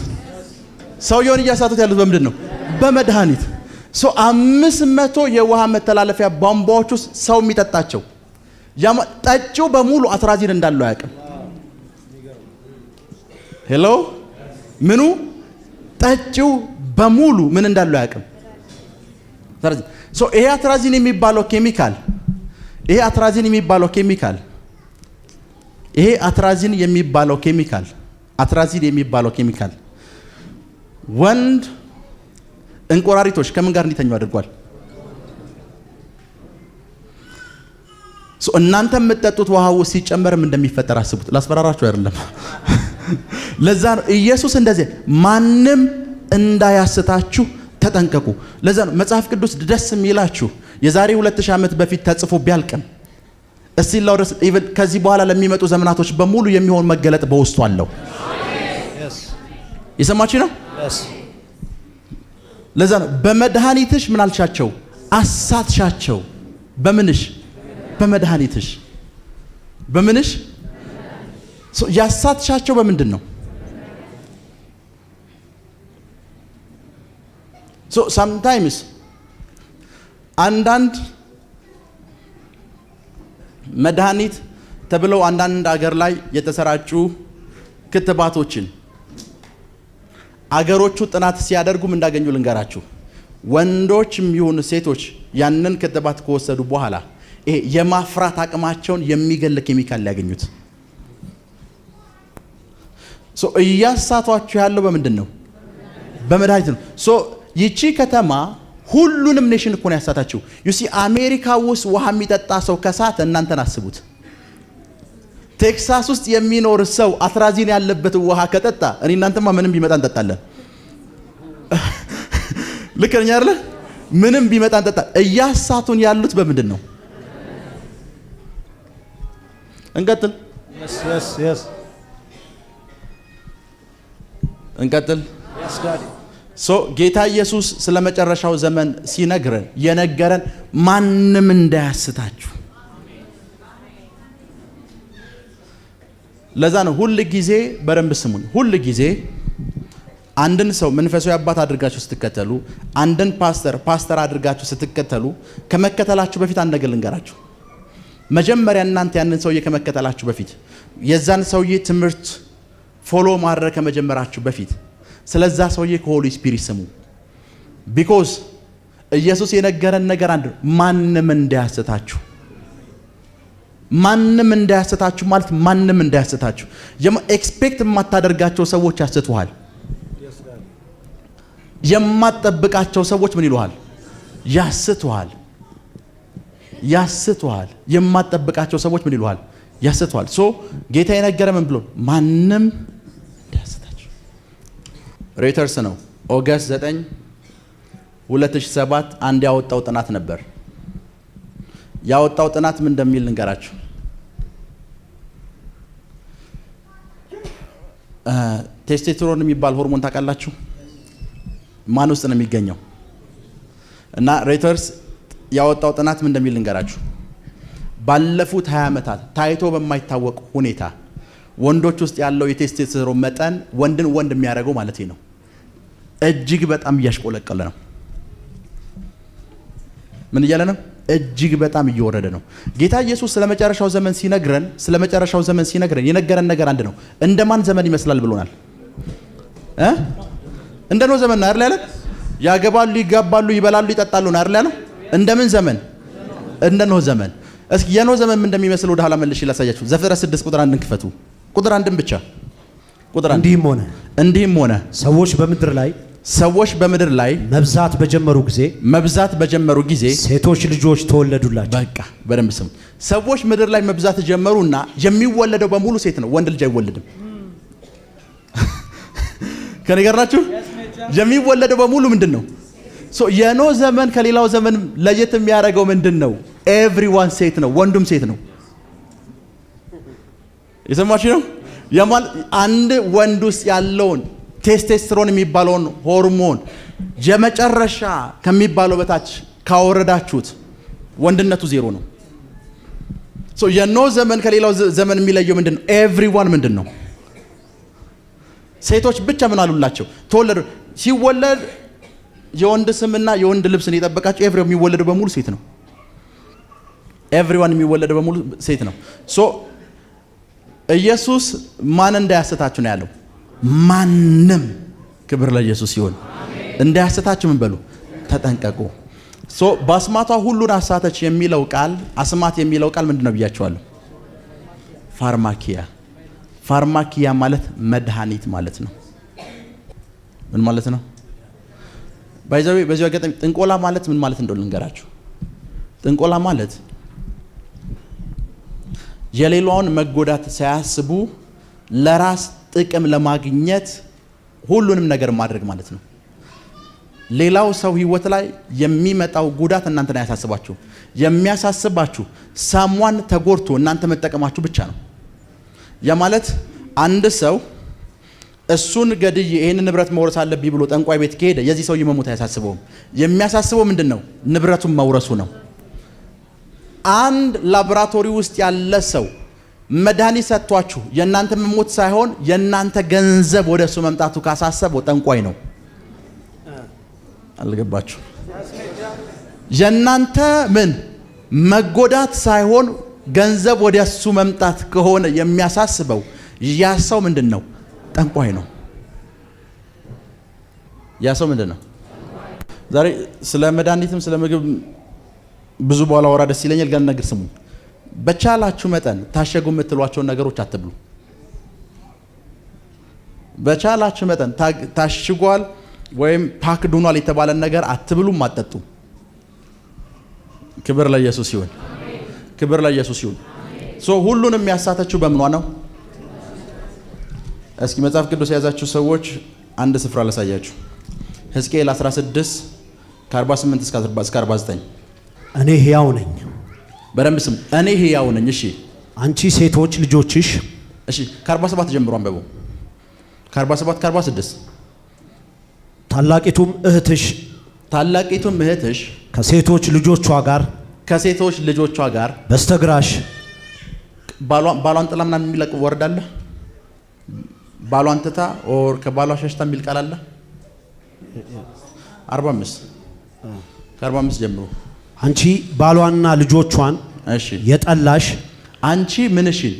ሰውየውን እያሳቱት ያሉት በምንድን ነው? በመድኃኒት። 500 የውሃ መተላለፊያ ቧንቧዎች ውስጥ ሰው የሚጠጣቸው ጠጪው በሙሉ አትራዚን እንዳለው አያውቅም። ሄሎ ምኑ? ጠጪው በሙሉ ምን እንዳለው አያውቅም። ይሄ አትራዚን የሚባለው ኬሚካል ወንድ እንቁራሪቶች ከምን ጋር እንዲተኙ አድርጓል? እናንተ የምትጠጡት ውሃ ውስጥ ሲጨመርም እንደሚፈጠር አስቡት። ላስፈራራችሁ አይደለም። ለዛ ነው ኢየሱስ እንደዚህ ማንም እንዳያስታችሁ ተጠንቀቁ። ለዛ ነው መጽሐፍ ቅዱስ ደስ የሚላችሁ የዛሬ 2000 ዓመት በፊት ተጽፎ ቢያልቅም እስቲላው ድረስ ኢቭን ከዚህ በኋላ ለሚመጡ ዘመናቶች በሙሉ የሚሆን መገለጥ በውስጡ አለው። የሰማችሁ ነው? ለዛ ነው በመድኃኒትሽ ምን አልሻቸው? አሳትሻቸው። በምንሽ? በመድኃኒትሽ። በምንሽ? ያሳትሻቸው በምንድን ነው? sometimes አንዳንድ መድኃኒት ተብለው አንዳንድ ሀገር ላይ የተሰራጩ ክትባቶችን አገሮቹ ጥናት ሲያደርጉም እንዳገኙ ልንገራችሁ። ወንዶችም ይሁን ሴቶች ያንን ክትባት ከወሰዱ በኋላ ይሄ የማፍራት አቅማቸውን የሚገል ኬሚካል ሊያገኙት። እያሳቷቸው ያለው በምንድን ነው? በመድኃኒት ነው። ይቺ ከተማ ሁሉንም ኔሽን እኮ ነው ያሳታችሁ። ዩሲ አሜሪካ ውስጥ ውሃ የሚጠጣ ሰው ከሳት እናንተን አስቡት። ቴክሳስ ውስጥ የሚኖር ሰው አትራዚን ያለበት ውሃ ከጠጣ እኔ እናንተማ ምንም ቢመጣ እንጠጣለን። ልክ ነኝ አይደል? ምንም ቢመጣ እንጠጣ። እያሳቱን ያሉት በምንድን ነው? እንቀጥል። እንቀጥል። ጌታ ኢየሱስ ስለ መጨረሻው ዘመን ሲነግረን የነገረን ማንም እንዳያስታችሁ። ለዛ ነው ሁሉ ጊዜ በደንብ ስሙኝ፣ ሁሉ ጊዜ አንድን ሰው መንፈሳዊ አባት አድርጋችሁ ስትከተሉ፣ አንድን ፓስተር አድርጋችሁ ስትከተሉ ከመከተላችሁ በፊት አንድ ነገር ልንገራችሁ። መጀመሪያ እናንተ ያንን ሰውዬ ከመከተላችሁ በፊት የዛን ሰውዬ ትምህርት ፎሎ ማድረግ ከመጀመራችሁ በፊት ስለዛ ሰውዬ ከሆሊ ስፒሪት ስሙ። ቢኮዝ ኢየሱስ የነገረን ነገር አንድ ማንም እንዳያስታችሁ። ማንም እንዳያስታችሁ ማለት ማንም እንዳያስታችሁ። ኤክስፔክት የማታደርጋቸው ሰዎች ያስቱሃል። የማትጠብቃቸው ሰዎች ምን ይሉሃል? ያስቱሃል። ያስቱሃል። የማትጠብቃቸው ሰዎች ምን ይሉሃል? ያስቱሃል። ጌታ የነገረ ምን ብሎ ማንም እንዳያስታችሁ። ሬተርስ ነው ኦገስት 9 2007 አንድ ያወጣው ጥናት ነበር። ያወጣው ጥናት ምን እንደሚል ልንገራችሁ። ቴስቶስትሮን የሚባል ሆርሞን ታውቃላችሁ? ማን ውስጥ ነው የሚገኘው? እና ሬተርስ ያወጣው ጥናት ምን እንደሚል ልንገራችሁ። ባለፉት 20 ዓመታት ታይቶ በማይታወቅ ሁኔታ ወንዶች ውስጥ ያለው የቴስቶስትሮን መጠን ወንድን ወንድ የሚያደርገው ማለት ነው እጅግ በጣም እያሽቆለቀለ ነው። ምን እያለ ነው? እጅግ በጣም እየወረደ ነው። ጌታ ኢየሱስ ስለመጨረሻው ዘመን ሲነግረን የነገረን ነገር አንድ ነው። እንደማን ዘመን ይመስላል ብሎናል? እንደ ኖህ ዘመን ነው አይደል ያለ? ያገባሉ፣ ይጋባሉ፣ ይበላሉ፣ ይጠጣሉ ነው አይደል ያለ? እንደምን ዘመን? እንደ ኖህ ዘመን። እስኪ የኖህ ዘመን ምን እንደሚመስል ወደ ኋላ መልሼ ላሳያችሁ። ዘፍጥረት 6 ቁጥር 1 ክፈቱ። ቁጥር 1 ብቻ ቁጥር 1 እንዲህም ሆነ ሰዎች በምድር ላይ መብዛት በጀመሩ ጊዜ ሴቶች ልጆች ተወለዱላቸው። በቃ በደንብ ስሙ። ሰዎች ምድር ላይ መብዛት ጀመሩና የሚወለደው በሙሉ ሴት ነው፣ ወንድ ልጅ አይወለድም። ከነገርናችሁ የሚወለደው በሙሉ ምንድነው? የኖህ ዘመን ከሌላው ዘመን ለየት የሚያደርገው ምንድነው? ኤቭሪዋን ሴት ነው፣ ወንዱም ሴት ነው። የሰማችሁ ነው? አንድ ወንድ ውስጥ ያለውን ቴስቶስትሮን የሚባለውን ሆርሞን የመጨረሻ ከሚባለው በታች ካወረዳችሁት ወንድነቱ ዜሮ ነው። የኖህ ዘመን ከሌላው ዘመን የሚለየው ምንድነው? ኤቭሪዋን ምንድነው? ሴቶች ብቻ ምን አሉላቸው? ተወለዱ። ሲወለድ የወንድ ስምና የወንድ ልብስን የጠበቃቸው ኤቭሪዋን የሚወለደው በሙሉ ሴት ነው። ኤቭሪዋን የሚወለደው በሙሉ ሴት ነው። ኢየሱስ ማን እንዳያስታችሁ ነው ያለው? ማንም። ክብር ለኢየሱስ ይሁን። እንዳያስታችሁ ምን በሉ? ተጠንቀቁ። በአስማቷ ሁሉን አሳተች የሚለው ቃል፣ አስማት የሚለው ቃል ምንድነው ብያችኋለሁ? ፋርማኪያ ማለት መድኃኒት ማለት ነው። ምን ማለት ነው? በዚህ አጋጣሚ ጥንቆላ ማለት ምን ማለት እንደሆነ ልንገራችሁ። ጥንቆላ ማለት የሌላውን መጎዳት ሳያስቡ ለራስ ጥቅም ለማግኘት ሁሉንም ነገር ማድረግ ማለት ነው። ሌላው ሰው ህይወት ላይ የሚመጣው ጉዳት እናንተን አያሳስባችሁ። የሚያሳስባችሁ ሳሟን ተጎድቶ እናንተ መጠቀማችሁ ብቻ ነው። ያ ማለት አንድ ሰው እሱን ገድዬ ይሄን ንብረት መውረስ አለብኝ ብሎ ጠንቋይ ቤት ከሄደ የዚህ ሰው መሞት አያሳስበውም። የሚያሳስበው ምንድነው? ንብረቱን መውረሱ ነው። አንድ ላቦራቶሪ ውስጥ ያለ ሰው መድኃኒት ሰጥቷችሁ የእናንተ መሞት ሳይሆን የእናንተ ገንዘብ ወደሱ መምጣቱ ካሳሰበው ጠንቋይ ነው። አልገባችሁ? የእናንተ ምን መጎዳት ሳይሆን ገንዘብ ወደሱ መምጣት ከሆነ የሚያሳስበው ያ ሰው ምንድነው? ጠንቋይ ነው። ያ ሰው ምንድነው? ዛሬ ስለ መድኃኒትም ስለ ምግብ ብዙ በኋላ ወራ ደስ ይለኛል። ጋር ነገር ስሙ። በቻላችሁ መጠን ታሸጉ የምትሏቸውን ነገሮች አትብሉ። በቻላችሁ መጠን ታሽጓል ወይም ፓክድ ሆኗል የተባለ ነገር አትብሉም፣ አትጠጡ። ክብር ለኢየሱስ ይሁን። ክብር ለኢየሱስ ይሁን። ሁሉንም ያሳተችው በምኗ ነው? እስኪ መጽሐፍ ቅዱስ የያዛችሁ ሰዎች አንድ ስፍራ ላሳያችሁ። ሕዝቅኤል 16 ከ48 እስከ 49 እኔ ሕያው ነኝ። በደንብ ስሙ። እኔ ሕያው ነኝ። እሺ አንቺ ሴቶች ልጆችሽ። እሺ ከ47 ጀምሮ አንበቡ። ከ47 ከ46 ታላቂቱም እህትሽ ከሴቶች ልጆቿ ጋር በስተግራሽ ባሏን ጥላ ምናምን የሚለቅ ወርድ አለ። ባሏን ትታ ኦር ከባሏ ሸሽታ የሚል ቃል አለ። 45 ከ45 ጀምሮ አንቺ ባሏንና ልጆቿን የጠላሽ አንቺ ምንሽን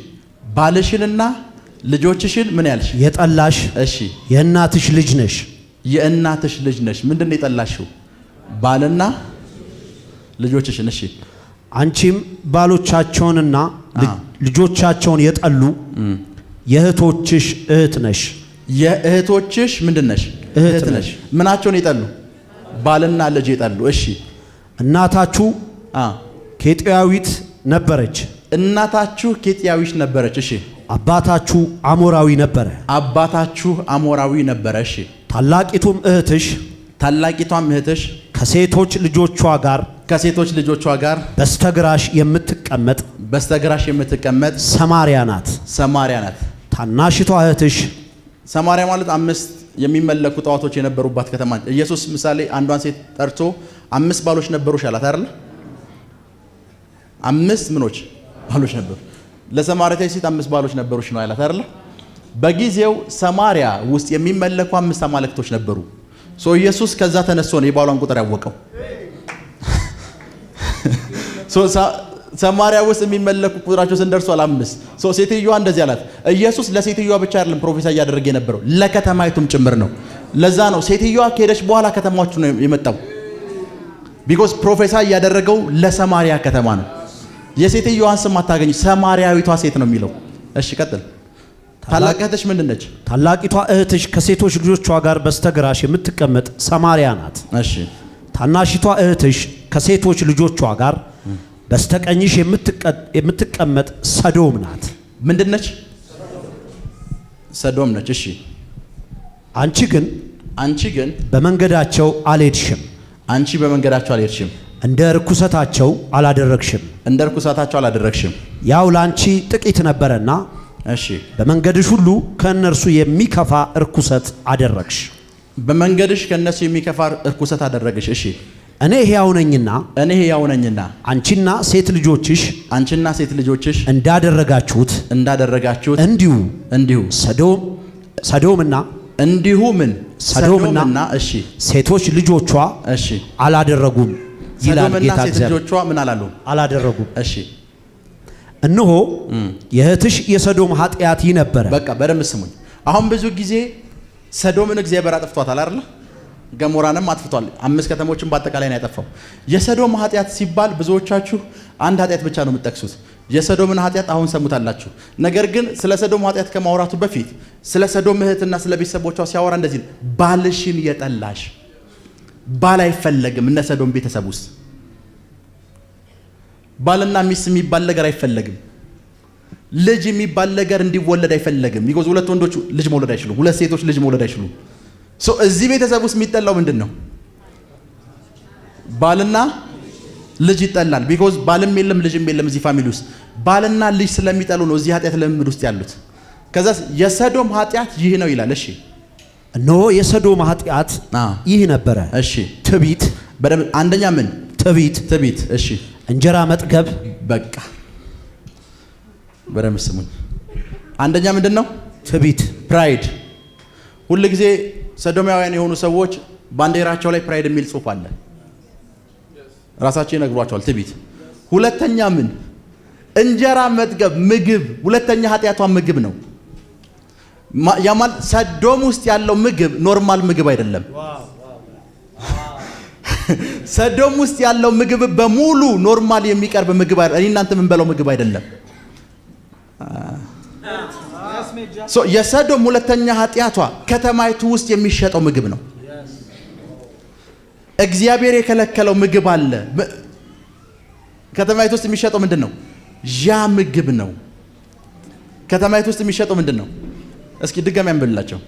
ባልሽንና ልጆችሽን ምን ያልሽ የጠላሽ የእናትሽ ልጅ ነሽ። ምንድነው የጠላሽው? ባልና ልጆችሽን። አንቺም ባሎቻቸውንና ልጆቻቸውን የጠሉ የእህቶችሽ እህት ነሽ። የእህቶችሽ ምንድነሽ? እህት ነሽ። ምናቸውን የጠሉ? ባልና ልጅ የጠሉ። እናታችሁ ኬጢያዊት ነበረች። አባታችሁ አሞራዊ ነበረ። ታላቂቷም እህትሽ ከሴቶች ልጆቿ ጋር በስተግራሽ የምትቀመጥ ሰማርያ ናት። ታናሽቷ እህትሽ ሰማርያ ማለት 5 የሚመለኩ ጣዖቶች የነበሩባት ከተማ። ኢየሱስ ምሳሌ አንዷን ሴት ጠርቶ 5 ባሎች ነበሩሽ አላት አይደል? 5 ምኖች ባሎች ነበሩ። ለሰማርያዊት ሴት 5 ባሎች ነበሩሽ ነው ያላት አይደል? በጊዜው ሰማርያ ውስጥ የሚመለኩ 5 አማልክቶች ነበሩ። ኢየሱስ ከዛ ተነስቶ ነው የባሏን ቁጥር ያወቀው። ሰማርያ ውስጥ የሚመለኩ ቁጥራቸው ስንደርሷል 5። ሴትዮዋ እንደዚህ አላት። ኢየሱስ ለሴትዮዋ ብቻ አይደለም ፕሮፌሰር እያደረገ የነበረው ለከተማይቱም ጭምር ነው። ለዛ ነው ሴትዮዋ ከሄደች በኋላ ከተማዎቹ ነው የመጣው። ቢኮዝ ፕሮፌሰር እያደረገው ለሰማርያ ከተማ ነው። የሴትዮዋን ስም አታገኙ፣ ሰማርያዊቷ ሴት ነው የሚለው። ቀጥል። ታላቅ እህትሽ ምንድን ነች? ታላቂቷ እህትሽ ከሴቶች ልጆቿ ጋር በስተግራሽ የምትቀመጥ ሰማርያ ናት። ታናሽቷ እህትሽ ከሴቶች ልጆቿ ጋር በስተቀኝሽ የምትቀመጥ ሰዶም ናት። ምንድን ነች? ሰዶም ነች። አንቺ ግን በመንገዳቸው አልሄድሽም። እንደ ርኩሰታቸው አላደረግሽም። ያው ላንቺ ጥቂት ነበረና በመንገድሽ ሁሉ ከእነርሱ የሚከፋ ርኩሰት አደረግሽ። አደረግሽ። እኔ ሕያው ነኝና አንቺና ሴት ልጆችሽ እንዳደረጋችሁት እንዲሁ ሰዶምና ሴቶች ልጆቿ አላደረጉም ይላል ጌታ እግዚአብሔር። አላደረጉም። እነሆ የእህትሽ የሰዶም ኃጢአት ነበረ። በቃ በደንብ ስሙኝ። አሁን ብዙ ጊዜ ሰዶምን እግዚአብሔር አጥፍቷታል አይደል? ገሞራንም አጥፍቷል። 5 ከተሞችን በአጠቃላይ ነው ያጠፋው። የሰዶም ኃጢአት ሲባል ብዙዎቻችሁ አንድ ኃጢአት ብቻ ነው የምትጠቅሱት። የሰዶምን ኃጢአት አሁን ሰሙታላችሁ። ነገር ግን ስለ ሰዶም ኃጢአት ከማውራቱ በፊት ስለ ሰዶም እህትና ስለ ቤተሰቦቿ ሲያወራ እንደዚህ ነው። ባልሽን የጠላሽ። ባል አይፈለግም። እነ ሰዶም ቤተሰብ ውስጥ ባልና ሚስት የሚባል ነገር አይፈለግም። ልጅ የሚባል ነገር እንዲወለድ አይፈለግም። ይጎዝ 2 ወንዶች ልጅ መውለድ አይችሉም። 2 ሴቶች ልጅ መውለድ አይችሉም። እዚህ ቤተሰብ ውስጥ የሚጠላው ምንድን ነው? ባልና ልጅ ይጠላል። ቢኮዝ ባልም የለም ልጅም የለም እዚህ ፋሚሊ ውስጥ። ባልና ልጅ ስለሚጠሉ ነው እዚህ ኃጢአት ልምምድ ውስጥ ያሉት። ከዛ የሰዶም ኃጢአት ይህ ነው ይላል። እነሆ የሰዶም ኃጢአት ይህ ነበረ። ትዕቢት። አንደኛ ምን? ትዕቢት። እንጀራ መጥገብ። በቃ በደምብ ስሙኝ። አንደኛ ምንድን ነው? ትዕቢት፣ ፕራይድ። ሁል ጊዜ ሰዶማውያን የሆኑ ሰዎች ባንዲራቸው ላይ ፕራይድ የሚል ጽሑፍ አለ። ራሳቸው ይነግሯቸዋል። ትዕቢት። ሁለተኛ ምን? እንጀራ መጥገብ፣ ምግብ። ሁለተኛ ኃጢአቷ ምግብ ነው። ያማል ሰዶም ውስጥ ያለው ምግብ ኖርማል ምግብ አይደለም። ሰዶም ውስጥ ያለው ምግብ በሙሉ ኖርማል የሚቀርብ ምግብ አይደለም። እኔ እናንተ የምንበላው ምግብ አይደለም። የሰዶም ሁለተኛ ኃጢአቷ ከተማይቱ ውስጥ የሚሸጠው ምግብ ነው። እግዚአብሔር የከለከለው ምግብ አለ። ከተማይቱ ውስጥ የሚሸጠው ምንድን ነው? ያ ምግብ ነው። ከተማይቱ ውስጥ የሚሸጠው ምንድን ነው? እስኪ ድጋሚ አንብብላቸው።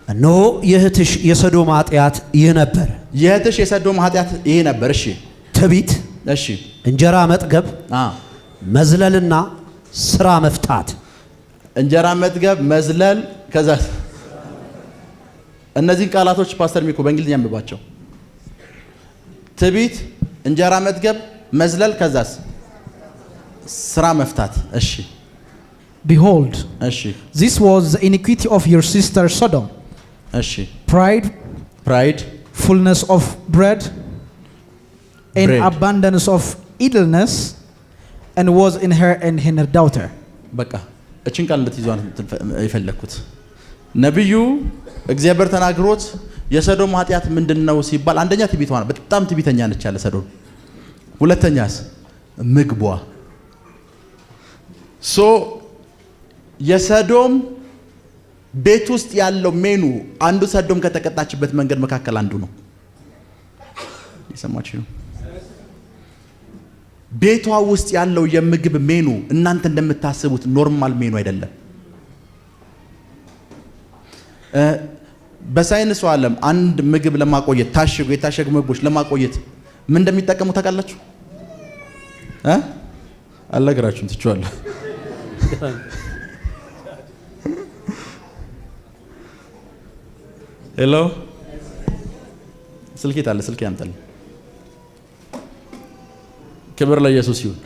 እነሆ የእህትሽ የሰዶም ኃጢአት ይህ ነበር። የእህትሽ የሰዶም ኃጢአት ይህ ነበር። ትዕቢት፣ እንጀራ መጥገብ፣ መዝለልና ስራ መፍታት። እንጀራ መጥገብ፣ መዝለል፣ ከዛ እነዚህን ቃላቶች ፓስተር ሚኮ በእንግሊዝኛ አንብባቸው። ትዕቢት፣ እንጀራ መጥገብ፣ መዝለል፣ ከዛስ ስራ መፍታት። እሺ Behold, እሺ this was the iniquity of your sister Sodom. እሺ Pride, fullness of bread, and abundance of idleness, and was in her and in her daughter. በቃ እቺን ቃል እንድትይዟን የፈለኩት ነብዩ እግዚአብሔር ተናግሮት የሰዶም ኃጢአት ምንድነው ሲባል አንደኛ ትዕቢቷ ነው። በጣም ትዕቢተኛ ነች ያለ ሰዶም። ሁለተኛስ ምግቧ። የሰዶም ቤት ውስጥ ያለው ሜኑ አንዱ ሰዶም ከተቀጣችበት መንገድ መካከል አንዱ ነው። ይሰማችሁ ነው። ቤቷ ውስጥ ያለው የምግብ ሜኑ እናንተ እንደምታስቡት ኖርማል ሜኑ አይደለም። በሳይንሱ ዓለም አንድ ምግብ ለማቆየት የታሸጉ ምግቦች ለማቆየት ምን እንደሚጠቀሙ ታውቃላችሁ? አልነግራችሁም ትችዋለሁ። ሄሎ ስልኬ ታለ ስልኬ ያምጣል። ክብር ለኢየሱስ ይሁን።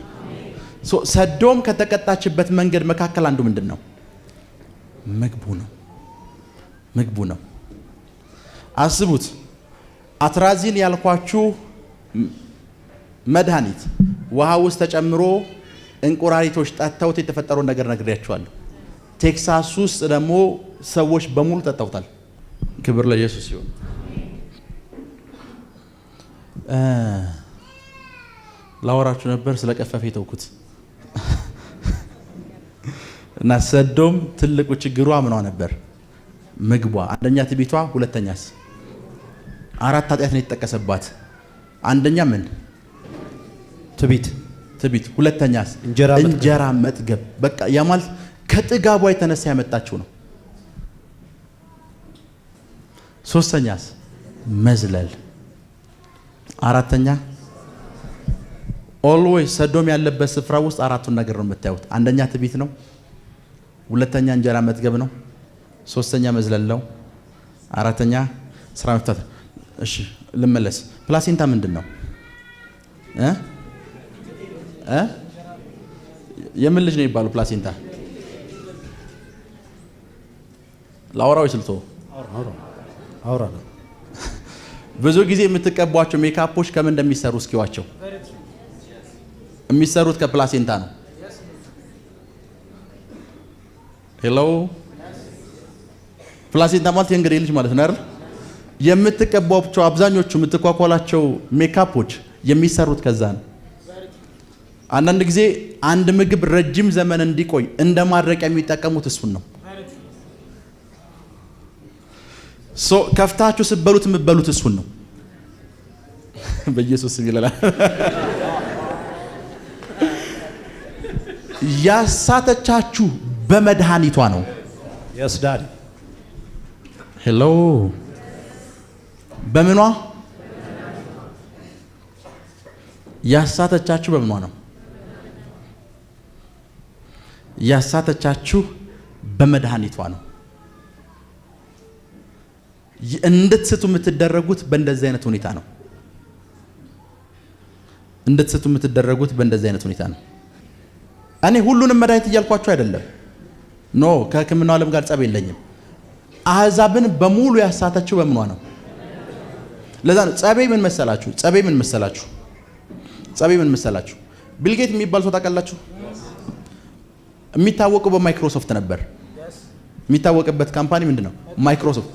ሰዶም ከተቀጣችበት መንገድ መካከል አንዱ ምንድነው? ምግቡ ነው። አስቡት። አትራዚን ያልኳችሁ መድኃኒት ውሃ ውስጥ ተጨምሮ እንቁራሪቶች ጠጥተውት የተፈጠረውን ነገር ነግሬያችኋለሁ። ቴክሳስ ውስጥ ደግሞ ሰዎች በሙሉ ጠጥተውታል። ክብር ለኢየሱስ ይሁን። ላወራችሁ ነበር ስለቀፈፈ የተውኩት እና ሰዶም ትልቁ ችግሯ ምኗ ነበር? ምግቧ። አንደኛ ትዕቢቷ፣ ሁለተኛስ አራት ኃጢአት ነው የተጠቀሰባት። አንደኛ ምን? ትዕቢት። ሁለተኛስ እንጀራ መጥገብ። በቃ ያ ማለት ከጥጋቧ የተነሳ ያመጣችው ነው። ሶስተኛስ መዝለል። አራተኛ ኦልዌይስ ሰዶም ያለበት ስፍራ ውስጥ አራቱን ነገር ነው የምታዩት። አንደኛ ትዕቢት ነው፣ ሁለተኛ እንጀራ መጥገብ ነው፣ ሶስተኛ መዝለል ነው፣ አራተኛ ስራ መፍታት። እሺ ልመለስ። ፕላሴንታ ምንድን ነው? የምን ልጅ ነው የሚባለው ፕላሴንታ? ላውራው ስልቶ አውራ ነው። ብዙ ጊዜ የምትቀቧቸው ሜካፖች ከምን እንደሚሰሩ እስኪዋቸው። የሚሰሩት ከፕላሴንታ ነው። ሄሎ ፕላሴንታ ማለት የእንግዲህ ልጅ ማለት ነው አይደል? የምትቀቧቸው አብዛኞቹ የምትኳኳላቸው ሜካፖች የሚሰሩት ከዛ ነው። አንዳንድ ጊዜ አንድ ምግብ ረጅም ዘመን እንዲቆይ እንደ ማድረቂያ የሚጠቀሙት እሱን ነው። ከፍታችሁ ስትበሉት የምትበሉት እሱን ነው። በኢየሱስ ስም ይላል። ያሳተቻችሁ በመድኃኒቷ ነው። yes daddy ሄሎ በምኗ ያሳተቻችሁ? በምኗ ነው ያሳተቻችሁ? በመድኃኒቷ ነው። እንድትስቱ የምትደረጉት በእንደዚህ አይነት ሁኔታ ነው። እንድትስቱ የምትደረጉት በእንደዚህ አይነት ሁኔታ ነው። እኔ ሁሉንም መድኃኒት እያልኳችሁ አይደለም። ኖ ከሕክምናው ዓለም ጋር ጸብ የለኝም። አሕዛብን በሙሉ ያሳተችው በምኗ ነው? ለዛ ነው ጸቤ ምን መሰላችሁ? ቢልጌት የሚባል ሰው ታውቃላችሁ? የሚታወቀው በማይክሮሶፍት ነበር። የሚታወቅበት ካምፓኒ ምንድነው? ማይክሮሶፍት።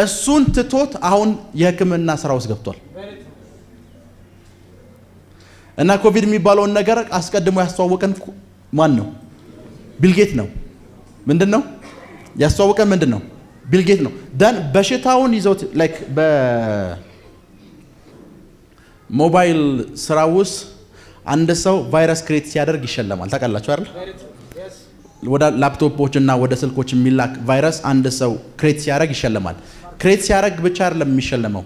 እሱን ትቶት አሁን የሕክምና ስራ ውስጥ ገብቷል። እና ኮቪድ የሚባለውን ነገር አስቀድሞ ያስተዋወቀን ማን ነው? ቢልጌት ነው። ምንድነው ያስተዋወቀን? ምንድነው? ቢልጌት ነው። ደን በሽታውን ይዘውት ላይክ በሞባይል ስራ ውስጥ አንድ ሰው ቫይረስ ክሬት ሲያደርግ ይሸለማል። ታውቃላችሁ አይደል? ወደ ላፕቶፖች እና ወደ ስልኮች የሚላክ ቫይረስ አንድ ሰው ክሬት ሲያደርግ ይሸለማል። ክሬት ሲያደርግ ብቻ አይደለም የሚሸለመው፣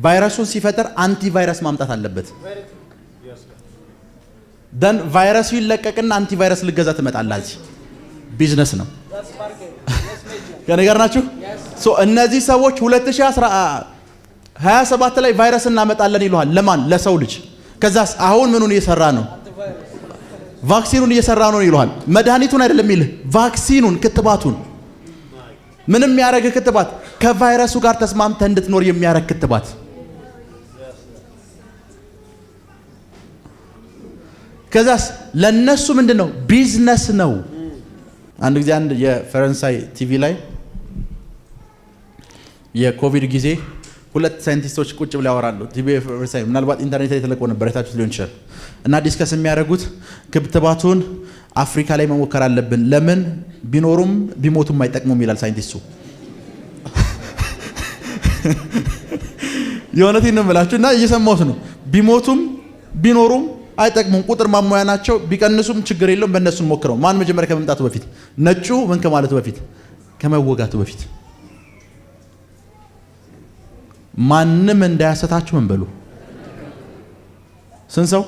ቫይረሱን ሲፈጠር አንቲ ቫይረስ ማምጣት አለበት። ደን ቫይረሱ ይለቀቅና አንቲ ቫይረስ ልገዛ ትመጣላችሁ። ቢዝነስ ነው። ከነገር ናችሁ። እነዚህ ሰዎች 2027 ላይ ቫይረስ እናመጣለን ይሏል። ለማን? ለሰው ልጅ። ከዛስ አሁን ምኑን እየሰራ ነው? ቫክሲኑን እየሰራ ነው ይሏል። መድኃኒቱን አይደለም ይልህ፣ ቫክሲኑን፣ ክትባቱን። ምንም ያረገ ክትባት፣ ከቫይረሱ ጋር ተስማምተህ እንድትኖር የሚያረግ ክትባት። ከዛስ ለነሱ ምንድነው? ቢዝነስ ነው። አንድ ጊዜ አንድ የፈረንሳይ ቲቪ ላይ የኮቪድ ጊዜ ሁለት ሳይንቲስቶች ቁጭ ብለው ያወራሉ። ቲቪ ፈረንሳይ ምናልባት ኢንተርኔት ላይ ተለቆ ነበር፣ አይታችሁት ሊሆን ይችላል። እና ዲስከስ የሚያደርጉት ክትባቱን አፍሪካ ላይ መሞከር አለብን፣ ለምን ቢኖሩም ቢሞቱም አይጠቅሙም ይላል ሳይንቲስቱ። የእውነቴን ነው የምላችሁ። እና እየሰማሁት ነው። ቢሞቱም ቢኖሩም አይጠቅሙም፣ ቁጥር ማሟያ ናቸው። ቢቀንሱም ችግር የለውም፣ በእነሱን ሞክረው። ማን መጀመሪያ ከመምጣቱ በፊት? ነጩ ምን ከማለቱ በፊት? ከመወጋቱ በፊት። ማንም እንዳያሰታችሁ ምን በሉ? ስንት ሰው?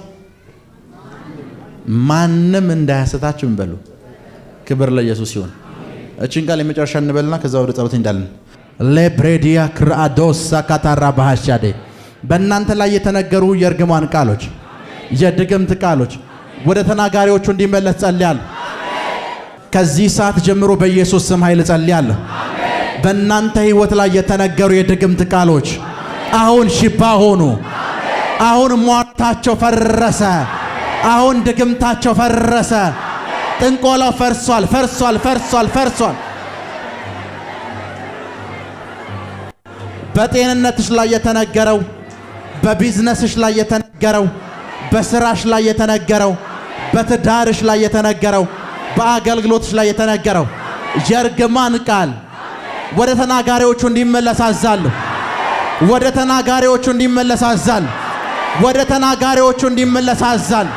ማንም እንዳያሰታችሁ ምን በሉ? ክብር ለኢየሱስ ይሁን። እቺን ቃል የመጨረሻ እንበልና ከዛ ወደ ጸሎት እንዳለን። ለብሬዲያ ክራዶስ ሳካታራ ባህሻዴ በእናንተ ላይ የተነገሩ የእርግማን ቃሎች፣ የድግምት ቃሎች ወደ ተናጋሪዎቹ እንዲመለስ ጸልያለሁ። ከዚህ ሰዓት ጀምሮ በኢየሱስ ስም ኃይል ጸልያለሁ። በእናንተ ህይወት ላይ የተነገሩ የድግምት ቃሎች አሁን ሽባ ሆኑ። አሁን ሟርታቸው ፈረሰ። አሁን ድግምታቸው ፈረሰ። ጥንቆላው ፈርሷል፣ ፈርሷል፣ ፈርሷል፣ ፈርሷል። በጤንነትሽ ላይ የተነገረው፣ በቢዝነስሽ ላይ የተነገረው፣ በስራሽ ላይ የተነገረው፣ በትዳርሽ ላይ የተነገረው፣ በአገልግሎትሽ ላይ የተነገረው የእርግማን ቃል ወደ ተናጋሪዎቹ እንዲመለስ አዛለሁ። ወደ ተናጋሪዎቹ እንዲመለስ አዛለሁ። ወደ ተናጋሪዎቹ እንዲመለስ አዛለሁ።